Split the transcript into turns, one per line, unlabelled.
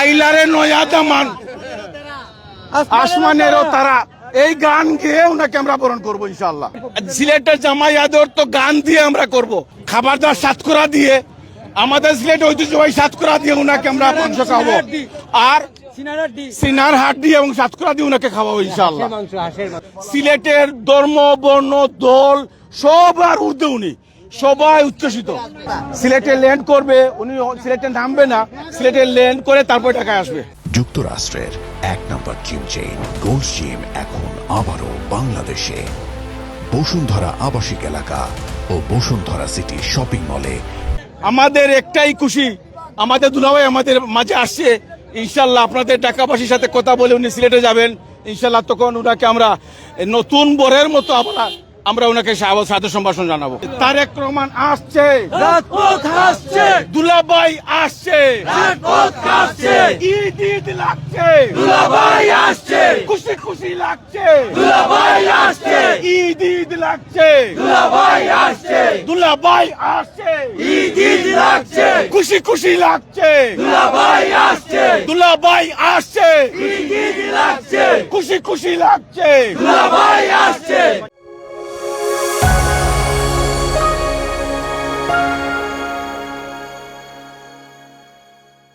আইলারে নয়া দামান আসমানেরও তারা, এই গান গেয়ে ওনাকে আমরা বরণ করবো ইনশাল্লাহ। সিলেটের জামাই আদর তো গান দিয়ে আমরা করব, খাবার দাবার সাতকরা দিয়ে, আমাদের সিলেট ঐতিহ্যবাহী সাতকরা দিয়ে ওনাকে আমরা মাংস খাবো, আর সিনার হাট দিয়ে এবং সাতকরা দিয়ে ওনাকে খাওয়াবো ইনশাল্লাহ। সিলেটের ধর্ম বর্ণ দল সব আর উর্দে, উনি সবাই উচ্ছ্বসিত। সিলেটে ল্যান্ড করবে উনি, সিলেটে নামবে না, সিলেটে ল্যান্ড করে তারপর ঢাকায় আসবে।
যুক্তরাষ্ট্রের 1 নম্বর জিম চেইন গোল্ড জিম এখন আবারও বাংলাদেশে। বসুন্ধরা আবাসিক এলাকা ও বসুন্ধরা সিটি শপিং মলে।
আমাদের একটাই খুশি, আমাদের দুলাভাই আমাদের মাঝে আসছে। ইনশাল্লাহ আপনাদের ঢাকাবাসীর সাথে কথা বলে উনি সিলেটে যাবেন ইনশাল্লাহ, তখন ওনাকে আমরা নতুন বরের মতো আমরা ওনাকে সাদর সম্ভাষণ জানাবো। তারেক রহমান আসছে, দুলাভাই আসছে, ঈদ ঈদ লাগছে, দুলাভাই আসছে, খুশি খুশি লাগছে, দুলাভাই আসছে, ঈদ ঈদ লাগছে, দুলাভাই আসছে, দুলাভাই আসছে, ঈদ ঈদ লাগছে, খুশি খুশি লাগছে, দুলাভাই আসছে, দুলাভাই আসছে, ঈদ ঈদ লাগছে, খুশি খুশি লাগছে, দুলাভাই আসছে।